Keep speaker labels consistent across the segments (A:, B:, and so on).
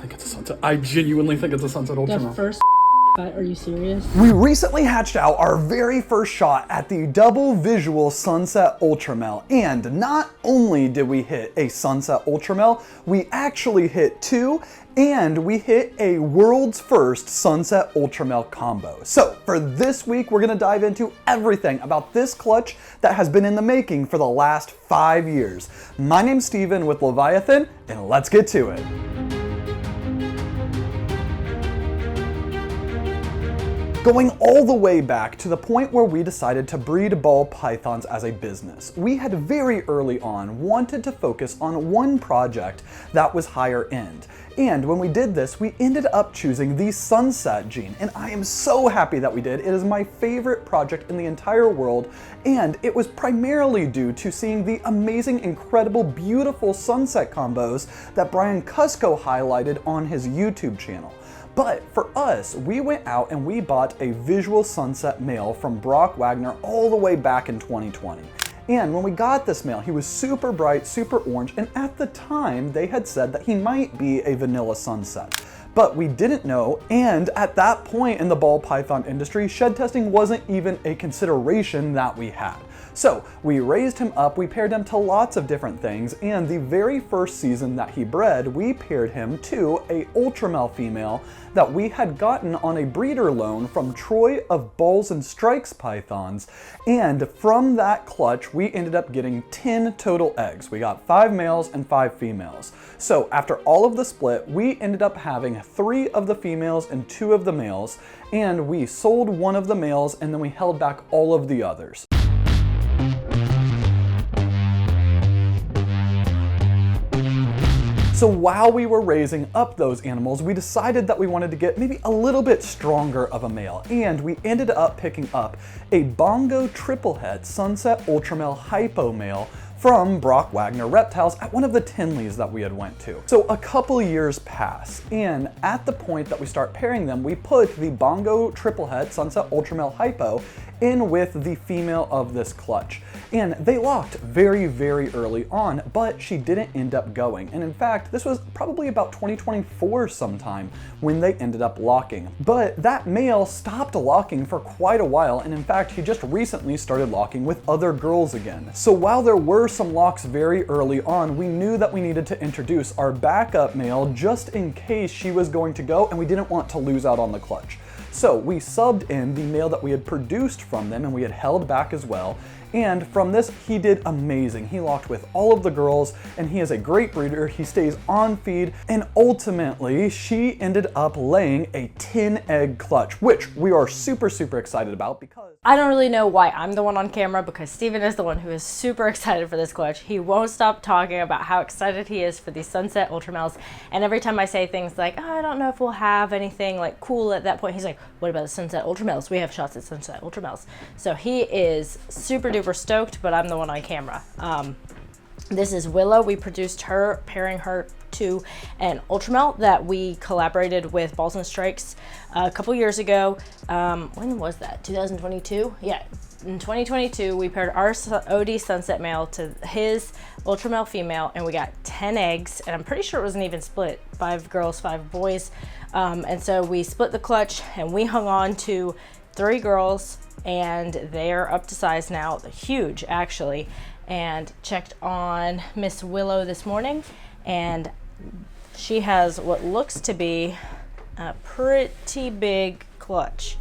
A: think it's a sunset. I genuinely think it's a sunset ULTRAMEL.
B: The first are you serious?
C: We recently hatched out our very first shot at the double visual sunset ULTRAMEL, and not only did we hit a sunset ULTRAMEL, we actually hit two, and we hit a world's first sunset ULTRAMEL combo. So for this week, we're gonna dive into everything about this clutch that has been in the making for the last 5 years. My name's Steven with Leviathan, and let's get to it. Going all the way back to the point where we decided to breed ball pythons as a business, we had very early on wanted to focus on one project that was higher end. And when we did this, we ended up choosing the sunset gene, and I am so happy that we did. It is my favorite project in the entire world, and it was primarily due to seeing the amazing, incredible, beautiful sunset combos that Brian Cusco highlighted on his YouTube channel. But for us, we went out and we bought a visual sunset male from Brock Wagner all the way back in 2020. And when we got this male, he was super bright, super orange, and at the time they had said that he might be a vanilla sunset. But we didn't know, and at that point in the ball python industry, shed testing wasn't even a consideration that we had. So we raised him up, we paired him to lots of different things, and the very first season that he bred, we paired him to a ULTRAMEL female that we had gotten on a breeder loan from Troy of Balls and Strikes Pythons. And from that clutch, we ended up getting 10 total eggs. We got 5 males and 5 females. So after all of the split, we ended up having 3 of the females and 2 of the males, and we sold one of the males and then we held back all of the others. So while we were raising up those animals, we decided that we wanted to get maybe a little bit stronger of a male, and we ended up picking up a Bongo triple het sunset ULTRAMEL hypo male from Brock Wagner Reptiles at one of the Tinleys that we had went to. So a couple years pass, and at the point that we start pairing them, we put the Bongo triple het sunset ULTRAMEL hypo in with the female of this clutch. And they locked very, very early on, but she didn't end up going. And in fact, this was probably about 2024 sometime when they ended up locking. But that male stopped locking for quite a while, and in fact, he just recently started locking with other girls again. So while there were some locks very early on, we knew that we needed to introduce our backup male just in case she was going to go, and we didn't want to lose out on the clutch. So we subbed in the male that we had produced from them and we had held back as well. And from this, he did amazing. He locked with all of the girls, and he is a great breeder. He stays on feed, and ultimately, she ended up laying a 10-egg clutch, which we are super, super excited about because
B: I don't really know why I'm the one on camera, because Steven is the one who is super excited for this clutch. He won't stop talking about how excited he is for these sunset ULTRAMELs, and every time I say things like, oh, I don't know if we'll have anything like cool at that point, he's like, what about the sunset ULTRAMELs? We have shots at sunset ULTRAMELs. So he is super duper stoked, but I'm the one on camera. This is Willow. We produced her, pairing her to an ULTRAMEL that we collaborated with Balls and Strikes a couple years ago. When was that? 2022? Yeah. In 2022, we paired our OD sunset male to his ULTRAMEL female, and we got 10 eggs, and I'm pretty sure it wasn't even split, 5 girls, 5 boys. And so we split the clutch, and we hung on to 3 girls, and they're up to size now, huge actually, and checked on Miss Willow this morning, and she has what looks to be a pretty big clutch.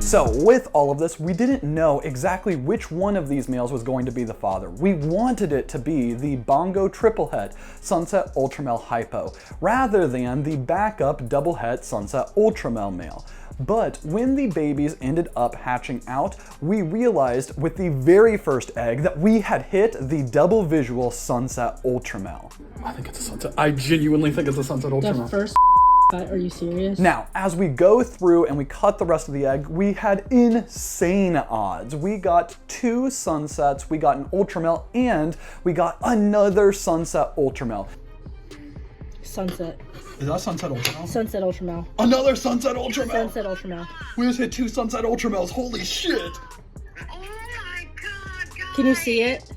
C: So with all of this, we didn't know exactly which one of these males was going to be the father. We wanted it to be the Bongo triple het sunset ULTRAMEL hypo, rather than the backup double het sunset ULTRAMEL male. But when the babies ended up hatching out, we realized with the very first egg that we had hit the double visual sunset ULTRAMEL.
A: I think it's a sunset. I genuinely think it's a sunset ULTRAMEL.
B: The first are you serious?
C: Now, as we go through and we cut the rest of the egg, we had insane odds. We got 2 sunsets, we got an ULTRAMEL, and we got another sunset ULTRAMEL.
B: Sunset.
A: Is that sunset ULTRAMEL?
B: Sunset ULTRAMEL.
A: Another sunset ULTRAMEL!
B: Sunset ULTRAMEL.
A: We just hit 2 sunset ULTRAMELs, holy shit!
D: Oh my
B: Can you see it?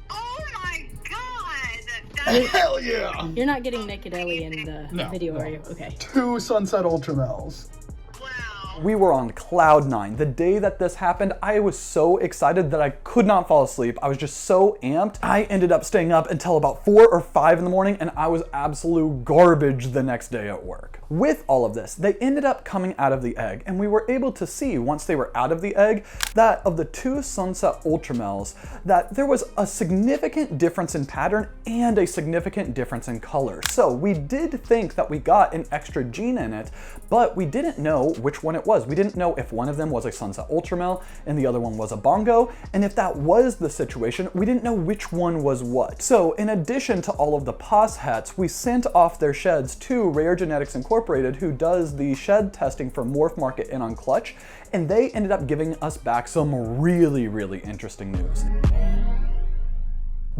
D: Oh my god!
A: Hell yeah!
B: You're not getting naked Ellie in the video, are you? Okay.
A: 2 sunset ultramels.
D: Wow.
C: We were on cloud 9. The day that this happened, I was so excited that I could not fall asleep. I was just so amped. I ended up staying up until about 4 or 5 in the morning, and I was absolute garbage the next day at work. With all of this, they ended up coming out of the egg, and we were able to see once they were out of the egg that of the 2 sunset ultramels, that there was a significant difference in pattern and a significant difference in color. So we did think that we got an extra gene in it, but we didn't know which one it was. We didn't know if one of them was a sunset ultramel and the other one was a bongo, and if that was the situation, we didn't know which one was what. So in addition to all of the pos hets, we sent off their sheds to Rare Genetics Incorporated, who does the shed testing for Morph Market and on Clutch, and they ended up giving us back some really, really interesting news.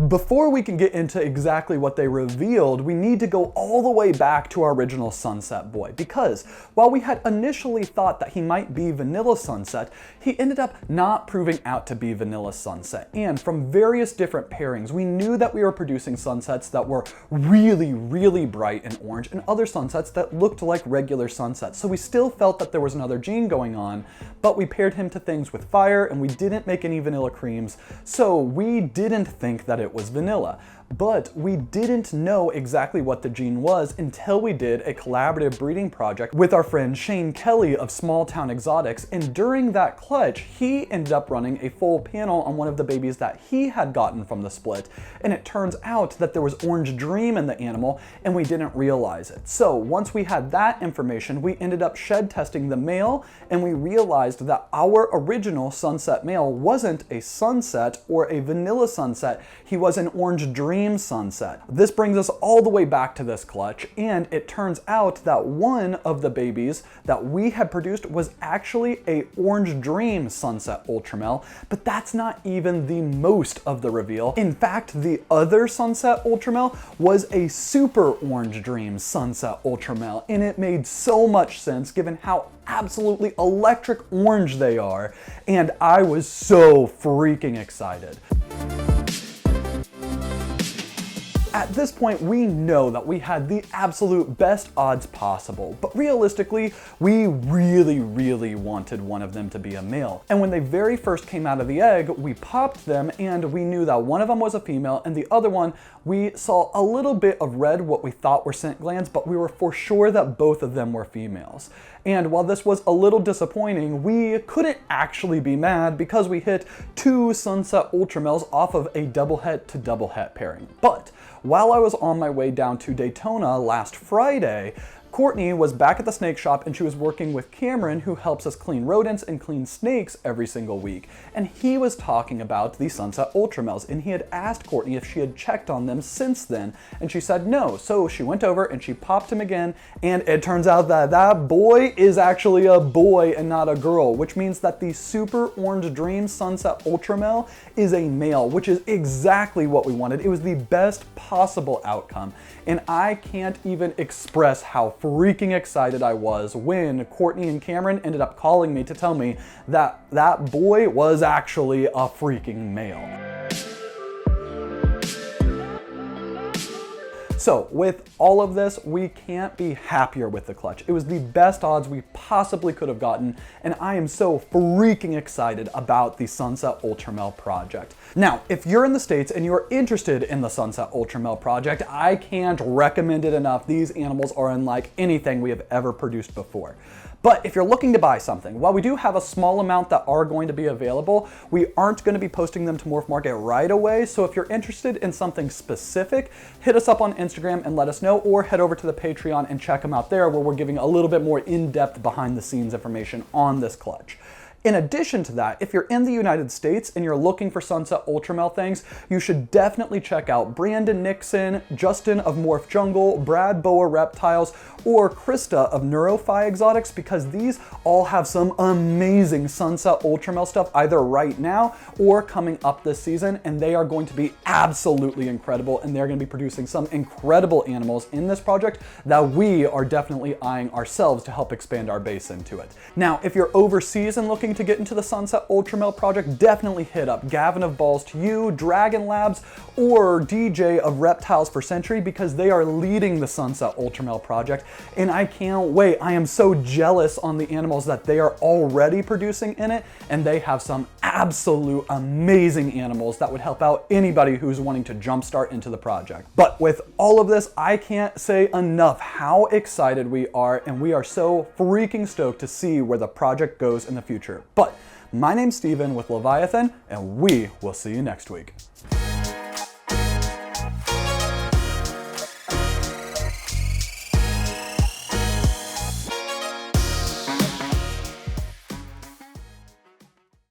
C: Before we can get into exactly what they revealed, we need to go all the way back to our original Sunset Boy, because while we had initially thought that he might be Vanilla Sunset, he ended up not proving out to be Vanilla Sunset. And from various different pairings, we knew that we were producing sunsets that were really, really bright and orange, and other sunsets that looked like regular sunsets. So we still felt that there was another gene going on, but we paired him to things with fire, and we didn't make any vanilla creams, so we didn't think that it was vanilla. But we didn't know exactly what the gene was until we did a collaborative breeding project with our friend Shane Kelly of Small Town Exotics, and during that clutch, he ended up running a full panel on one of the babies that he had gotten from the split, and it turns out that there was Orange Dream in the animal, and we didn't realize it. So once we had that information, we ended up shed testing the male, and we realized that our original sunset male wasn't a sunset or a vanilla sunset, he was an Orange Dream sunset. This brings us all the way back to this clutch, and it turns out that one of the babies that we had produced was actually a Orange Dream sunset ultramel, but that's not even the most of the reveal. In fact, the other sunset ultramel was a Super Orange Dream sunset ultramel, and it made so much sense given how absolutely electric orange they are, and I was so freaking excited. At this point, we know that we had the absolute best odds possible, but realistically, we really, really wanted one of them to be a male. And when they very first came out of the egg, we popped them, and we knew that one of them was a female, and the other one, we saw a little bit of red, what we thought were scent glands, but we were for sure that both of them were females. And while this was a little disappointing, we couldn't actually be mad because we hit 2 sunset ultramels off of a double het to double het pairing. But while I was on my way down to Daytona last Friday, Courtney was back at the snake shop, and she was working with Cameron, who helps us clean rodents and clean snakes every single week. And he was talking about the sunset ultramels, and he had asked Courtney if she had checked on them since then, and she said no. So she went over and she popped him again, and it turns out that that boy is actually a boy and not a girl, which means that the Super Orange Dream sunset ultramel is a male, which is exactly what we wanted. It was the best possible outcome, and I can't even express how freaking excited I was when Courtney and Cameron ended up calling me to tell me that that boy was actually a freaking male. So with all of this, we can't be happier with the clutch. It was the best odds we possibly could have gotten, and I am so freaking excited about the Sunset Ultramel project. Now, if you're in the States and you're interested in the Sunset Ultramel project, I can't recommend it enough. These animals are unlike anything we have ever produced before. But if you're looking to buy something, while we do have a small amount that are going to be available, we aren't going to be posting them to Morph Market right away. So if you're interested in something specific, hit us up on Instagram and let us know, or head over to the Patreon and check them out there, where we're giving a little bit more in-depth behind the scenes information on this clutch. In addition to that, if you're in the United States and you're looking for Sunset Ultramel things, you should definitely check out Brandon Nixon, Justin of Morph Jungle, Brad Boa Reptiles, or Krista of Neurophi Exotics, because these all have some amazing Sunset Ultramel stuff either right now or coming up this season, and they are going to be absolutely incredible, and they're going to be producing some incredible animals in this project that we are definitely eyeing ourselves to help expand our base into it. Now, if you're overseas and looking to get into the Sunset ULTRAMEL project, definitely hit up Gavin of Balls to You, Dragon Labs, or DJ of Reptiles for Century, because they are leading the Sunset ULTRAMEL project, and I can't wait. I am so jealous on the animals that they are already producing in it, and they have some absolute amazing animals that would help out anybody who's wanting to jumpstart into the project. But with all of this, I can't say enough how excited we are, and we are so freaking stoked to see where the project goes in the future. But my name's Steven with Leviathan, and we will see you next week.